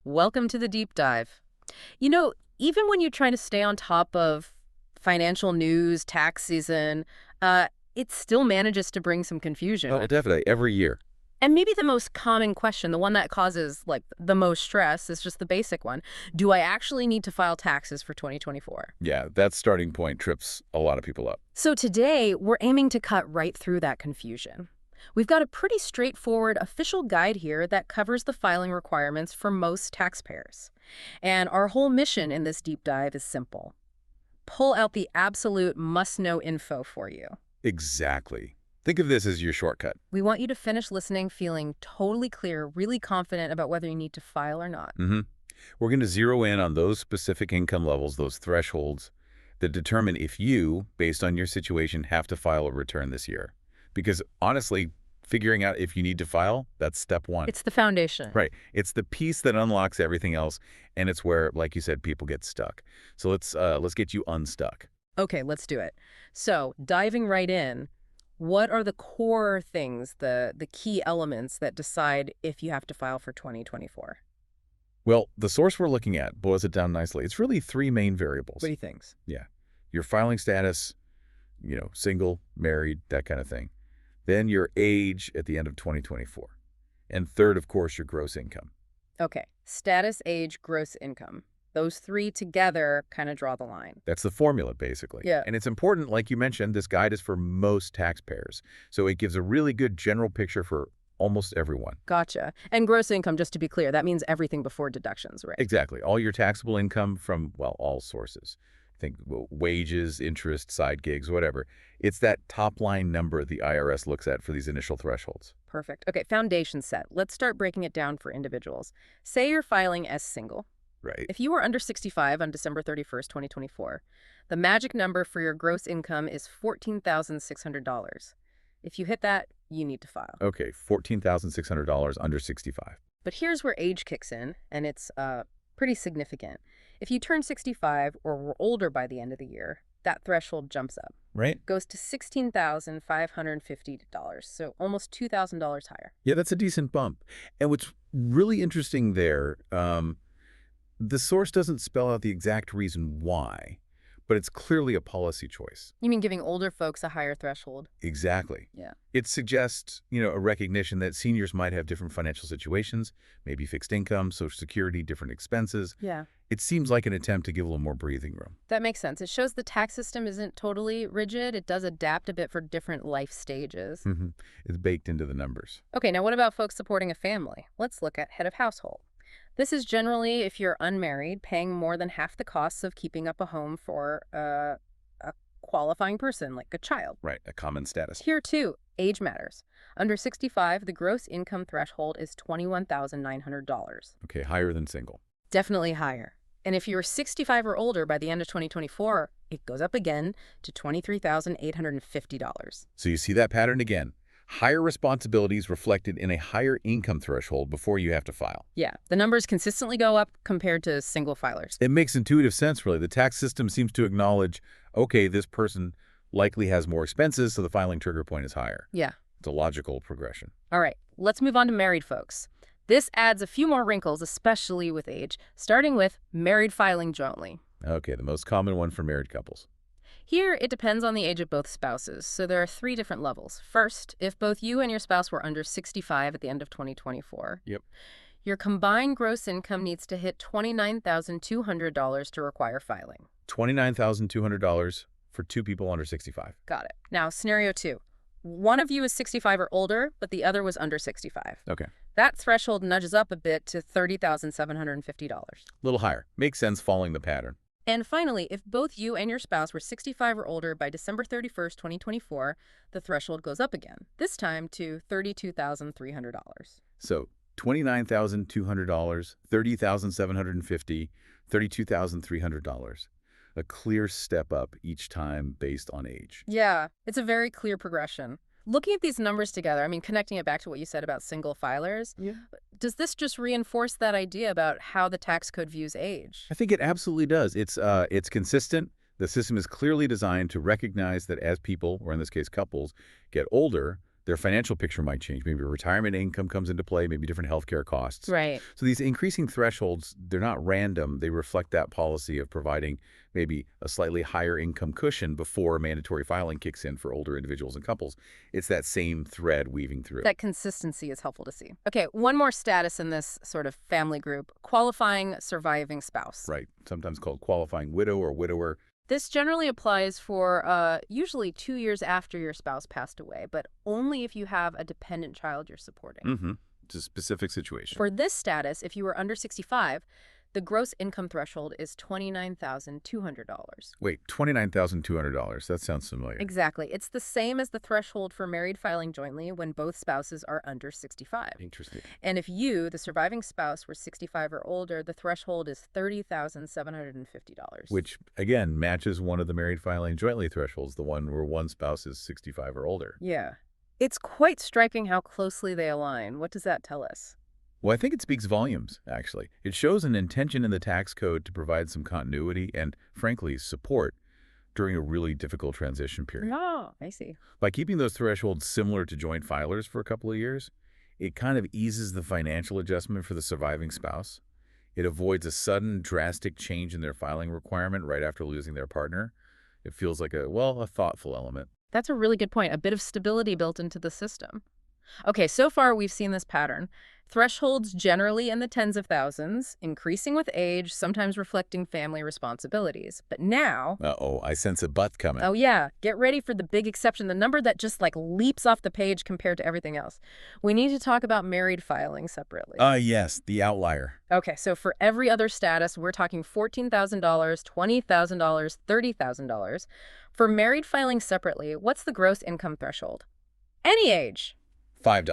Welcome to the deep dive. You know, even when you're trying to stay on top of financial news, tax season, it still manages to bring some confusion. Oh, definitely. Every year. And maybe the most common question, the one that causes like the most stress, is just the basic one. Do I actually need to file taxes for 2024? Yeah, that starting point trips a lot of people up. So today, we're aiming to cut right through that confusion. We've got a pretty straightforward official guide here that covers the filing requirements for most taxpayers. And our whole mission in this deep dive is simple. Pull out the absolute must-know info for you. Exactly. Think of this as your shortcut. We want you to finish listening feeling totally clear, really confident about whether you need to file or not. We're going to zero in on those specific income levels, those thresholds, that determine if you, based on your situation, have to file a return this year. Because honestly, figuring out if you need to file, that's step one. It's the foundation. Right. It's the piece that unlocks everything else, and it's where, like you said, people get stuck. So let's get you unstuck. Okay, let's do it. So, diving right in, what are the core things, the key elements that decide if you have to file for 2024? Well, the source we're looking at boils it down nicely. It's really three main variables. What do you think? Yeah. Your filing status, single, married, that kind of thing. Then your age at the end of 2024. And third, of course, your gross income. Okay, status, age, gross income. Those three together kind of draw the line. That's the formula, basically. Yeah. And it's important, like you mentioned, this guide is for most taxpayers. So it gives a really good general picture for almost everyone. Gotcha. And gross income, just to be clear, that means everything before deductions, right? Exactly. All your taxable income from, well, all sources. Think wages, interest, side gigs, whatever. It's that top-line number the IRS looks at for these initial thresholds. Perfect. Okay, foundation set. Let's start breaking it down for individuals. Say you're filing as single. Right. If you were under 65 on December 31st, 2024, the magic number for your gross income is $14,600. If you hit that, you need to file. Okay, $14,600 under 65. But here's where age kicks in, and it's pretty significant. If you turn 65 or were older by the end of the year, that threshold jumps up. Right. Goes to $16,550, so almost $2,000 higher. Yeah, that's a decent bump. And what's really interesting there, the source doesn't spell out the exact reason why, but it's clearly a policy choice. You mean giving older folks a higher threshold? Exactly. Yeah. It suggests, a recognition that seniors might have different financial situations, maybe fixed income, Social Security, different expenses. Yeah. It seems like an attempt to give a little more breathing room. That makes sense. It shows the tax system isn't totally rigid. It does adapt a bit for different life stages. It's baked into the numbers. Okay, now what about folks supporting a family? Let's look at head of household. This is generally, if you're unmarried, paying more than half the costs of keeping up a home for a qualifying person, like a child. Right, a common status. Here, too, age matters. Under 65, the gross income threshold is $21,900. Okay, higher than single. Definitely higher. And if you're 65 or older by the end of 2024, it goes up again to $23,850. So you see that pattern again. Higher responsibilities reflected in a higher income threshold before you have to file. Yeah, the numbers consistently go up compared to single filers. It makes intuitive sense, really. The tax system seems to acknowledge, okay, this person likely has more expenses, so the filing trigger point is higher. Yeah. It's a logical progression. All right, let's move on to married folks. This adds a few more wrinkles, especially with age, starting with married filing jointly. Okay, the most common one for married couples. Here, it depends on the age of both spouses, so there are three different levels. First, if both you and your spouse were under 65 at the end of 2024, your combined gross income needs to hit $29,200 to require filing. $29,200 for two people under 65. Got it. Now, scenario two. One of you is 65 or older, but the other was under 65. Okay. That threshold nudges up a bit to $30,750. A little higher. Makes sense following the pattern. And finally, if both you and your spouse were 65 or older by December 31st, 2024, the threshold goes up again, this time to $32,300. So $29,200, $30,750, $32,300. A clear step up each time based on age. Yeah, it's a very clear progression. Looking at these numbers together, I mean, connecting it back to what you said about single filers, does this just reinforce that idea about how the tax code views age? I think it absolutely does. It's consistent. The system is clearly designed to recognize that as people, or in this case couples, get older, Their financial picture might change. Maybe retirement income comes into play, maybe different healthcare costs. Right. So these increasing thresholds, they're not random. They reflect that policy of providing maybe a slightly higher income cushion before mandatory filing kicks in for older individuals and couples. It's that same thread weaving through. That consistency is helpful to see. Okay, one more status in this sort of family group, qualifying surviving spouse. Right. Sometimes called qualifying widow or widower. This generally applies for usually 2 years after your spouse passed away, but only if you have a dependent child you're supporting. Mm-hmm. It's a specific situation. For this status, if you were under 65, the gross income threshold is $29,200. Wait, $29,200. That sounds familiar. Exactly. It's the same as the threshold for married filing jointly when both spouses are under 65. Interesting. And if you, the surviving spouse, were 65 or older, the threshold is $30,750. Which, again, matches one of the married filing jointly thresholds, the one where one spouse is 65 or older. Yeah. It's quite striking how closely they align. What does that tell us? Well, I think it speaks volumes, actually. It shows an intention in the tax code to provide some continuity and, frankly, support during a really difficult transition period. Oh, I see. By keeping those thresholds similar to joint filers for a couple of years, it kind of eases the financial adjustment for the surviving spouse. It avoids a sudden, drastic change in their filing requirement right after losing their partner. It feels like a thoughtful element. That's a really good point. A bit of stability built into the system. Okay, so far we've seen this pattern. Thresholds generally in the tens of thousands, increasing with age, sometimes reflecting family responsibilities. But now... Uh-oh, I sense a but coming. Oh yeah, get ready for the big exception, the number that just leaps off the page compared to everything else. We need to talk about married filing separately. Yes, the outlier. Okay, so for every other status, we're talking $14,000, $20,000, $30,000. For married filing separately, what's the gross income threshold? Any age. $5.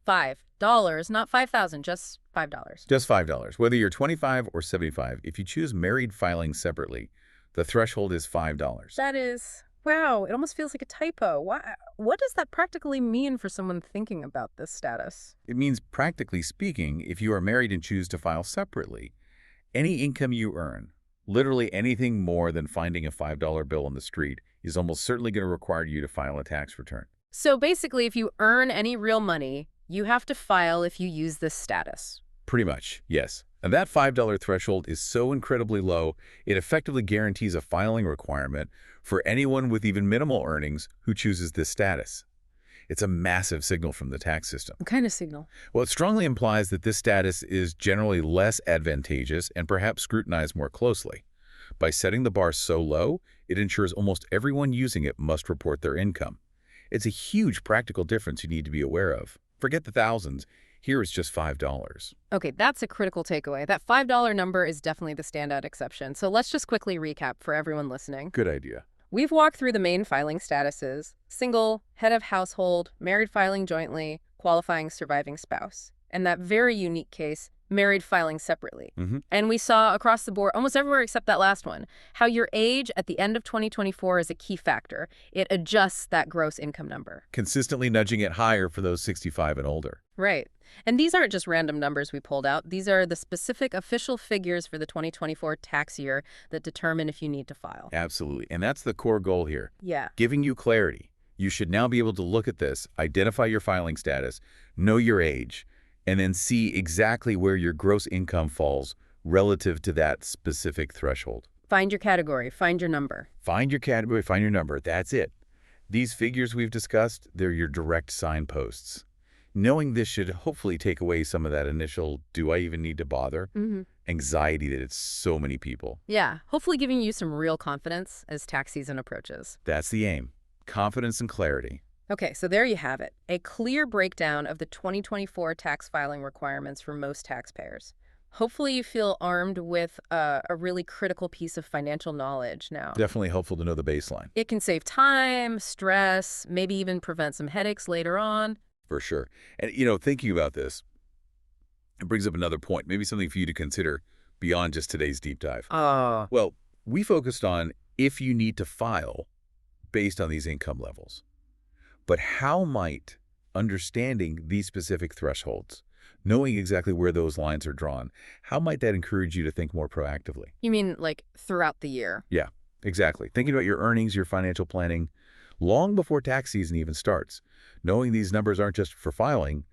$5, not $5,000, just $5. Just $5. Whether you're 25 or 75, if you choose married filing separately, the threshold is $5. That is, wow, it almost feels like a typo. What does that practically mean for someone thinking about this status? It means, practically speaking, if you are married and choose to file separately, any income you earn, literally anything more than finding a $5 bill on the street, is almost certainly going to require you to file a tax return. So basically, if you earn any real money, you have to file if you use this status. Pretty much, yes. And that $5 threshold is so incredibly low, it effectively guarantees a filing requirement for anyone with even minimal earnings who chooses this status. It's a massive signal from the tax system. What kind of signal? Well, it strongly implies that this status is generally less advantageous and perhaps scrutinized more closely. By setting the bar so low, it ensures almost everyone using it must report their income. It's a huge practical difference you need to be aware of. Forget the thousands. Here it's just $5. Okay, that's a critical takeaway. That $5 number is definitely the standout exception. So let's just quickly recap for everyone listening. Good idea. We've walked through the main filing statuses: single, head of household, married filing jointly, qualifying surviving spouse. And that very unique case, married filing separately. And we saw across the board, almost everywhere except that last one, how your age at the end of 2024 is a key factor. It adjusts that gross income number. Consistently nudging it higher for those 65 and older. Right. And these aren't just random numbers we pulled out. These are the specific official figures for the 2024 tax year that determine if you need to file. Absolutely. And that's the core goal here. Yeah. Giving you clarity. You should now be able to look at this, identify your filing status, know your age, and then see exactly where your gross income falls relative to that specific threshold. Find your category, find your number. Find your category, find your number. That's it. These figures we've discussed, they're your direct signposts. Knowing this should hopefully take away some of that initial, do I even need to bother? Anxiety that it's so many people. Yeah, hopefully giving you some real confidence as tax season approaches. That's the aim. Confidence and clarity. Okay, so there you have it. A clear breakdown of the 2024 tax filing requirements for most taxpayers. Hopefully you feel armed with a really critical piece of financial knowledge now. Definitely helpful to know the baseline. It can save time, stress, maybe even prevent some headaches later on. For sure. And, thinking about this, it brings up another point, maybe something for you to consider beyond just today's deep dive. Well, we focused on if you need to file based on these income levels. But how might understanding these specific thresholds, knowing exactly where those lines are drawn, how might that encourage you to think more proactively? You mean like throughout the year? Yeah, exactly. Thinking about your earnings, your financial planning, long before tax season even starts. Knowing these numbers aren't just for filing,